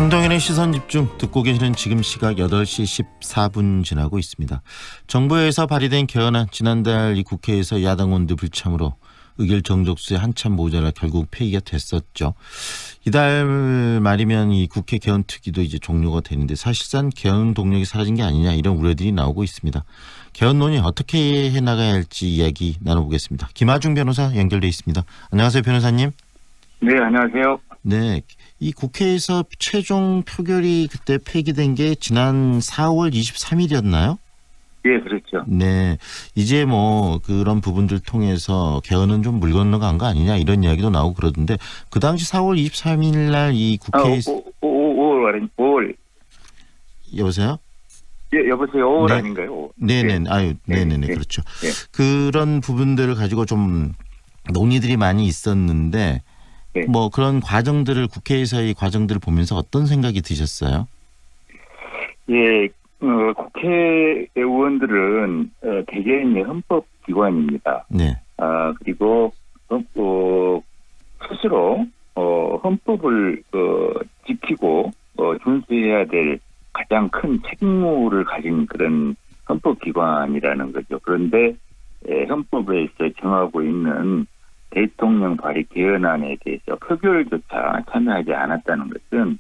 성동일의 시선집중 듣고 계시는 지금 시각 8시 14분 지나고 있습니다. 정부에서 발의된 개헌안 지난달 이 국회에서 야당 원두 불참으로 의결 정족수에 한참 모자라 결국 폐기가 됐었죠. 이달 말이면 이 국회 개헌 특위도 이제 종료가 되는데 사실상 개헌 동력이 사라진 게 아니냐 이런 우려들이 나오고 있습니다. 개헌 논의 어떻게 해나가야 할지 이야기 나눠보겠습니다. 김아중 변호사 연결돼 있습니다. 안녕하세요, 변호사님. 네, 안녕하세요. 네, 이 국회에서 최종 표결이 그때 폐기된 게 지난 4월 23일이었나요? 예, 그렇죠. 네, 이제 뭐 그런 부분들 통해서 개헌은 좀 물 건너간 거 아니냐 이런 이야기도 나오고 그러던데 그 당시 4월 23일 날 이 국회에서 5월. 여보세요? 예, 여보세요. 5월 네. 아닌가요? 5월. 네네, 예. 아유, 네네네, 예. 그렇죠. 예. 그런 부분들을 가지고 좀 논의들이 많이 있었는데 네. 뭐 그런 과정들을 국회에서의 과정들을 보면서 어떤 생각이 드셨어요? 예, 국회의원들은 대개인의 헌법기관입니다. 네, 그리고 스스로 헌법을 지키고 준수해야 될 가장 큰 책무를 가진 그런 헌법기관이라는 거죠. 그런데 헌법에서 정하고 있는 대통령 발의 개헌안에 대해서 표결조차 참여하지 않았다는 것은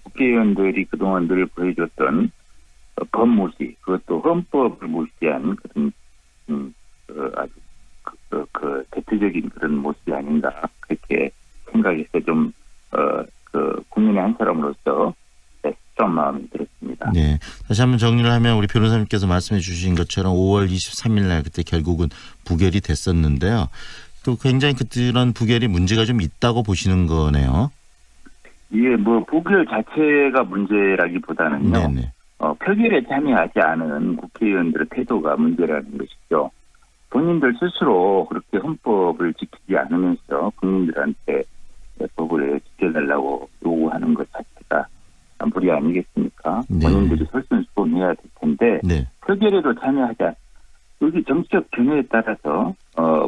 국회의원들이 그동안 늘 보여줬던 법무시, 그것도 헌법을 무시한 그런 아주 대표적인 그런 모습이 아닌가 그렇게 생각해서 좀 국민의 한 사람으로서 씁쓸한 마음이 들었습니다. 네. 다시 한번 정리를 하면 우리 변호사님께서 말씀해 주신 것처럼 5월 23일 날 그때 결국은 부결이 됐었는데요. 또 굉장히 그런 부결이 문제가 좀 있다고 보시는 거네요. 예, 부결 자체가 문제라기보다는요. 네네. 표결에 참여하지 않은 국회의원들의 태도가 문제라는 것이죠. 본인들 스스로 그렇게 헌법을 지키지 않으면서 국민들한테 법을 지켜달라고 요구하는 것 자체가 무리 아니겠습니까? 네. 본인들이 솔선수범해야 될 텐데 네. 표결에도 참여하지 않. 여기 정치적 견해에 따라서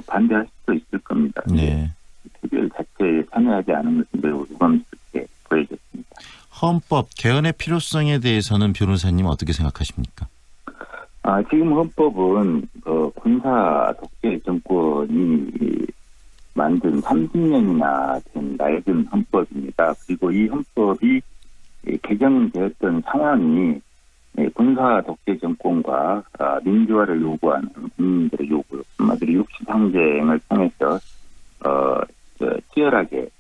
반대할 수도 있을 겁니다. 네. 표결 자체에 참여하지 않은 것은 매우 유감스럽게 보여졌습니다. 헌법 개헌의 필요성에 대해서는 변호사님 어떻게 생각하십니까? 지금 헌법은 군사 독재 정권이 만든 30년이나 된 낡은 헌법입니다. 그리고 이 헌법이 개정되었던 상황이 군사 독재 정권과 민주화를 요구하는 국민들의 요구, 한마디로 육시항쟁을 통해서 치열하게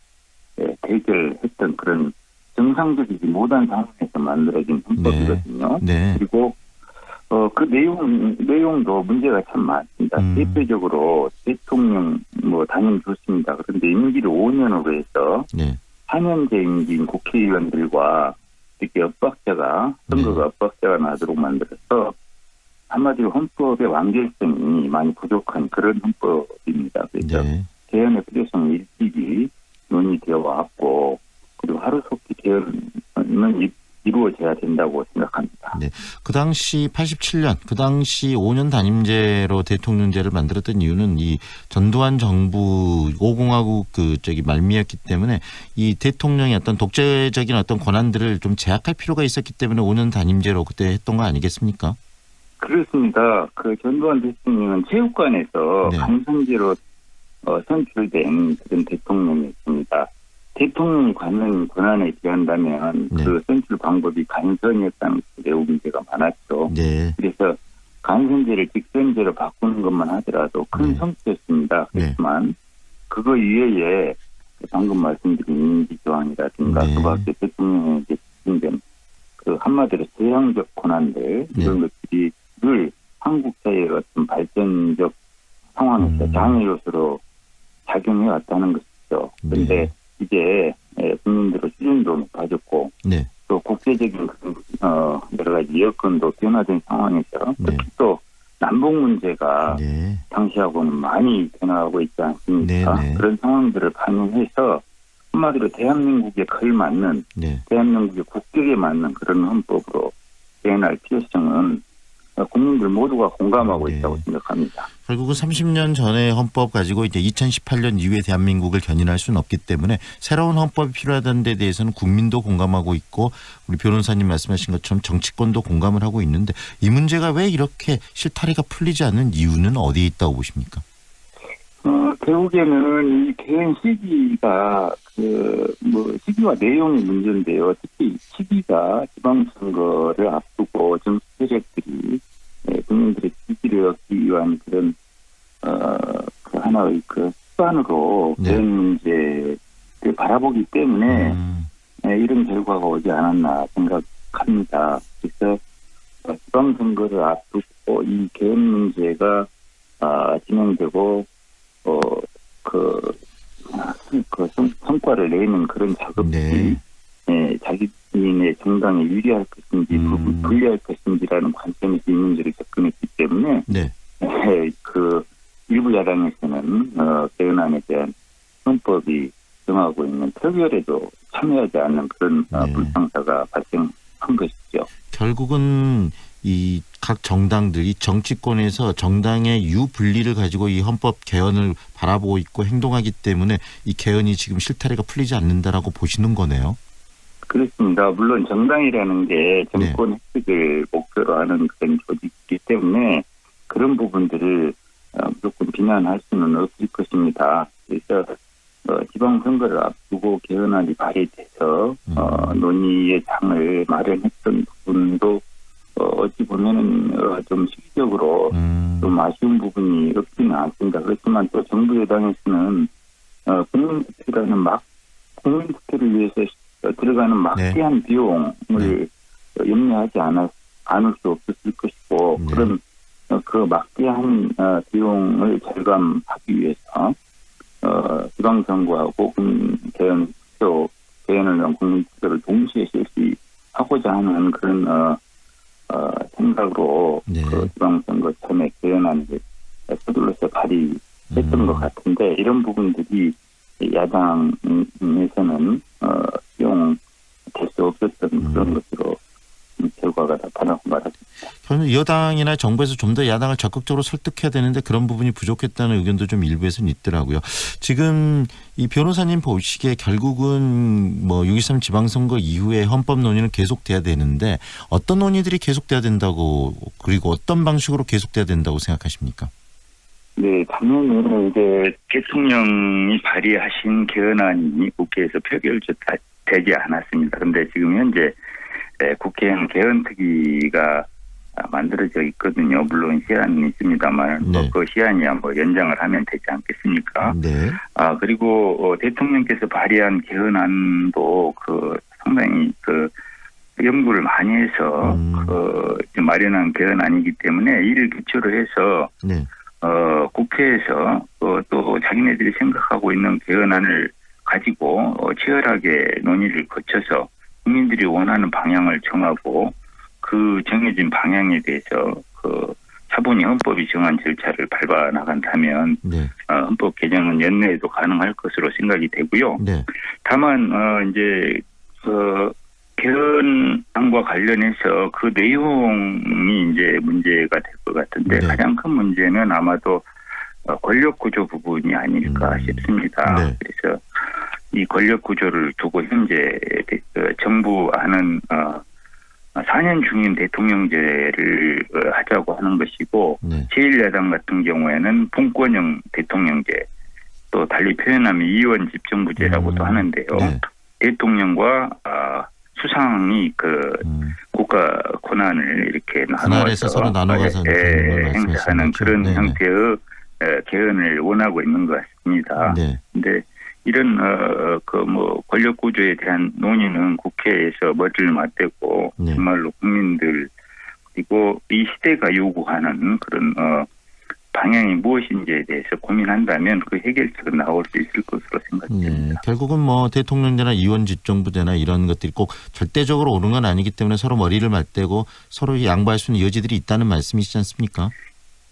대결했던 그런 정상적이지 못한 상황에서 만들어진 헌법이거든요. 네. 그리고 그 내용도 문제가 참 많습니다. 대표적으로 대통령 당연히 좋습니다. 그런데 임기를 5년으로 해서 네. 4년제 임기인 국회의원들과 이렇게 선거가 엇박자가 나도록 만들어서 한마디로 헌법의 완결성이 많이 부족한 그런 헌법입니다. 그래서 개헌의 필요성이 일찍이 논의되어 왔고 그리고 하루속히 개헌은 이루어져야 된다고 생각합니다. 네. 그 당시 87년, 그 당시 5년 단임제로 대통령제를 만들었던 이유는 이 전두환 정부 5공화국 말미였기 때문에 이 대통령의 어떤 독재적인 어떤 권한들을 좀 제약할 필요가 있었기 때문에 5년 단임제로 그때 했던 거 아니겠습니까? 그렇습니다. 전두환 대통령은 체육관에서 간선제로 선출된 그런 대통령이었습니다. 대통령이 갖는 권한에 비한다면 그 선출 방법이 간선이었다는 것이 매우 문제가 많았죠. 네. 그래서 간선제를 직선제로 바꾸는 것만 하더라도 큰 성취였습니다. 그렇지만 그거 이외에 방금 말씀드린 임기조항이라든가 그 밖에 대통령에게 집중된 한마디로 제왕적 권한들 이런 것들이 늘 한국 사회의 어떤 발전적 상황에서 장애 요소로 작용해 왔다는 것이죠. 그런데 이제 국민들의 수준도 높아졌고 또 국제적인 여러 가지 여건도 변화된 상황에서 특히 또 남북 문제가 당시하고는 많이 변화하고 있지 않습니까? 그런 상황들을 반영해서 한마디로 대한민국에 걸맞는 대한민국의 국격에 맞는 그런 헌법으로 개헌할 필요성은 국민들 모두가 공감하고 있다고 생각합니다. 결국은 30년 전의 헌법 가지고 이제 2018년 이후에 대한민국을 견인할 수는 없기 때문에 새로운 헌법이 필요하다는 데 대해서는 국민도 공감하고 있고 우리 변호사님 말씀하신 것처럼 정치권도 공감을 하고 있는데 이 문제가 왜 이렇게 실타래가 풀리지 않는 이유는 어디에 있다고 보십니까? 결국에는 이 개헌 시기가 시기와 내용의 문제인데요. 특히 시기가 지방선거를 앞두고 정치 세력들이 국민들의 지지를 얻기 위한 그런 그 하나의 그 수단으로 개헌 문제를 바라보기 때문에 이런 결과가 오지 않았나 생각합니다. 그래서 지방선거를 앞두고 이 개헌 문제가 진행되고 성과를 내는 그런 작업이 자기인의 정당에 유리할 것인지 불리할 것인지라는 관점에서 이 문제를 접근했기 때문에 그 일부 야당에서는 개헌안에 대한 헌법이 정하고 있는 표결에도 참여하지 않는 그런 불상사가 발생한 것이죠. 결국은 이 각 정당들이 정치권에서 정당의 유분리를 가지고 이 헌법 개헌을 바라보고 있고 행동하기 때문에 이 개헌이 지금 실타래가 풀리지 않는다라고 보시는 거네요. 그렇습니다. 물론 정당이라는 게 정권 획득을 목표로 하는 그런 조직이기 때문에 그런 부분들을 무조건 비난할 수는 없을 것입니다. 그래서 지방선거를 앞두고 개헌안이 발의돼서 논의의 장을 마련했던 부분도 어찌 보면은 좀 시기적으로 좀 아쉬운 부분이 없지는 않습니다. 그렇지만 또 정부 여당에서는 국민투표를 위해서 들어가는 막대한 비용을 염려하지 않을 수 없었을 것이고 그런 그 막대한 비용을 절감하기 위해서 지방선거하고 개헌을 위한 국민투표를 동시에 실시하고자 하는 그런 생각으로 그 지방선거 전에 개헌안을 서둘러서 발의했던 것 같은데 이런 부분들이 야당에서는 수용될 수 없었던 그런 것으로 결과가 나타나고 말았습니다. 저는 여당이나 정부에서 좀 더 야당을 적극적으로 설득해야 되는데 그런 부분이 부족했다는 의견도 좀 일부에서는 있더라고요. 지금 이 변호사님 보시기에 결국은 6.23 지방선거 이후에 헌법 논의는 계속돼야 되는데 어떤 논의들이 계속돼야 된다고 그리고 어떤 방식으로 계속돼야 된다고 생각하십니까? 네, 당연히 이제 대통령이 발의하신 개헌안이 국회에서 표결되지 않았습니다. 그런데 지금 현재 국회에는 개헌특위가 만들어져 있거든요. 물론 시한이 있습니다만 그 시한이야 연장을 하면 되지 않겠습니까? 그리고 대통령께서 발의한 개헌안도 상당히 연구를 많이 해서 마련한 개헌안이기 때문에 이를 기초로 해서 국회에서 또 자기네들이 생각하고 있는 개헌안을 가지고 치열하게 논의를 거쳐서 국민들이 원하는 방향을 정하고 그 정해진 방향에 대해서 차분히 헌법이 정한 절차를 밟아 나간다면 헌법 개정은 연내에도 가능할 것으로 생각이 되고요. 다만 이제 개헌안과 관련해서 그 내용이 이제 문제가 될 것 같은데 가장 큰 문제는 아마도 권력 구조 부분이 아닐까 싶습니다. 그래서 이 권력 구조를 두고 현재 정부안은 4년 중임 대통령제를 하자고 하는 것이고 제1야당 같은 경우에는 분권형 대통령제 또 달리 표현하면 이원 집정부제라고도 하는데요. 대통령과 수상이 국가 권한을 이렇게 나눠서 서로 나눠가서 행사하는 그런 형태의 개헌을 원하고 있는 것 같습니다. 그런데 이런 권력 구조에 대한 논의는 국회에서 머리를 맞대고 정말로 국민들 그리고 이 시대가 요구하는 그런 방향이 무엇인지에 대해서 고민한다면 그 해결책은 나올 수 있을 것으로 생각됩니다. 결국은 대통령제나 이원 집정부제나 이런 것들이 꼭 절대적으로 옳은 건 아니기 때문에 서로 머리를 맞대고 서로 양보할 수 있는 여지들이 있다는 말씀이시지 않습니까?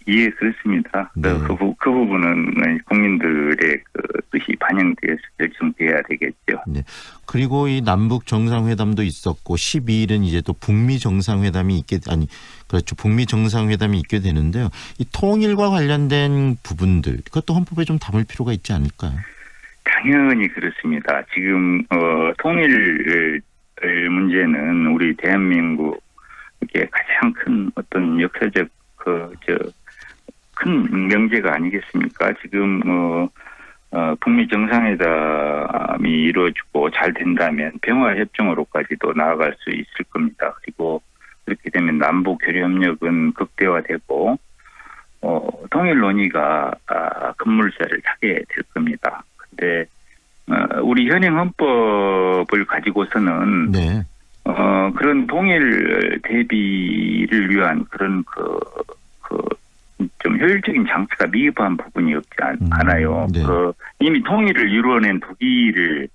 예, 그렇습니다. 네. 그 부분은 국민들의 그 뜻이 반영돼서 결정돼야 되겠죠. 네. 그리고 이 남북 정상회담도 있었고 12일은 이제 또 북미 정상회담이 북미 정상회담이 있게 되는데요. 이 통일과 관련된 부분들 그것도 헌법에 좀 담을 필요가 있지 않을까요? 당연히 그렇습니다. 지금 통일 문제는 우리 대한민국의 가장 큰 어떤 역사적 큰 명제가 아니겠습니까? 지금 북미 정상회담이 이루어지고 잘 된다면 평화협정으로까지도 나아갈 수 있을 겁니다. 그리고 그렇게 되면 남북 교류협력은 극대화되고 통일 논의가 급물살을 타게 될 겁니다. 그런데 우리 현행 헌법을 가지고서는 네. 그런 통일 대비를 위한 그런 좀 효율적인 장치가 미흡한 부분이 없지 않아요. 네. 이미 통일을 이루어낸 독일을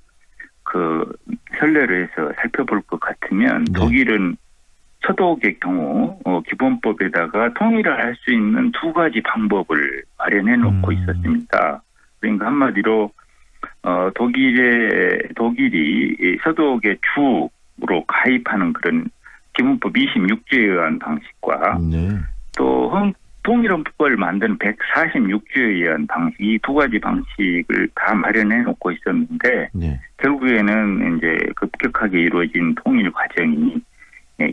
선례로 해서 살펴볼 것 같으면 네. 독일은 서독의 경우 기본법에다가 통일을 할 수 있는 두 가지 방법을 마련해 놓고 있었습니다. 그러니까 한마디로 독일이 서독의 주로 가입하는 그런 기본법 26조에 의한 방식과 네. 또 통일헌법을 만든 146조에 의한 방식, 이 두 가지 방식을 다 마련해 놓고 있었는데 네. 결국에는 이제 급격하게 이루어진 통일 과정이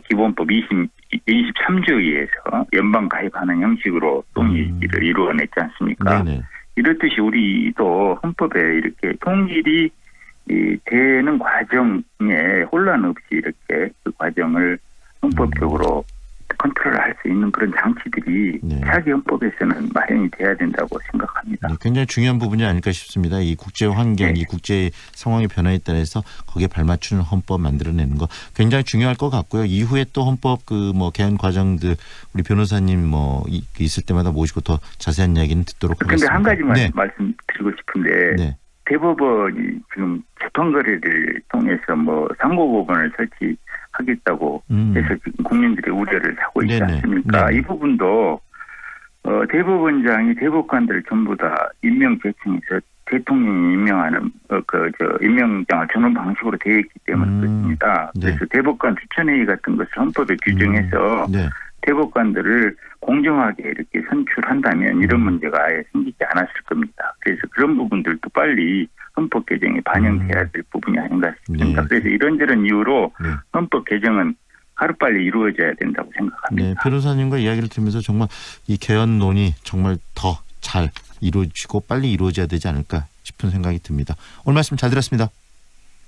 기본법 23조에 의해서 연방 가입하는 형식으로 통일을 이루어냈지 않습니까? 네네. 이렇듯이 우리도 헌법에 이렇게 통일이 되는 과정에 혼란 없이 이렇게 그 과정을 헌법적으로 컨트롤할 수 있는 그런 장치들이 네. 차기 헌법에서는 마련이 돼야 된다고 생각합니다. 네, 굉장히 중요한 부분이 아닐까 싶습니다. 이 국제 환경, 네. 이 국제 상황의 변화에 따라서 거기에 발맞추는 헌법 만들어내는 거 굉장히 중요할 것 같고요. 이후에 또 헌법 개헌 과정들 우리 변호사님 있을 때마다 모시고 더 자세한 이야기는 듣도록 그런데 하겠습니다. 한 가지만 네. 말씀드리고 싶은데 네. 대법원이 지금 재판거래를 통해서 상고법원을 설치하겠다고 해서 지금 국민들의 우려를 사고 있지 네네. 않습니까? 네네. 이 부분도 대법원장이 대법관들을 전부 다 임명 제청해서 대통령이 임명하는 임명장을 주는 방식으로 되어 있기 때문에 그렇습니다. 네. 그래서 대법관 추천회의 같은 것을 헌법에 규정해서 네. 대법관들을 공정하게 이렇게 선출한다면 이런 문제가 아예 생기지 않았을 겁니다. 그래서 그런 부분들도 빨리 헌법 개정에 반영돼야 될 부분이 아닌가 싶습니다. 네. 그래서 이런저런 이유로 네. 헌법 개정은 하루빨리 이루어져야 된다고 생각합니다. 네, 변호사님과 이야기를 들으면서 정말 이 개헌 논의 정말 더 잘 이루어지고 빨리 이루어져야 되지 않을까 싶은 생각이 듭니다. 오늘 말씀 잘 들었습니다.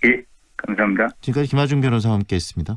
예, 감사합니다. 지금까지 김하중 변호사와 함께했습니다.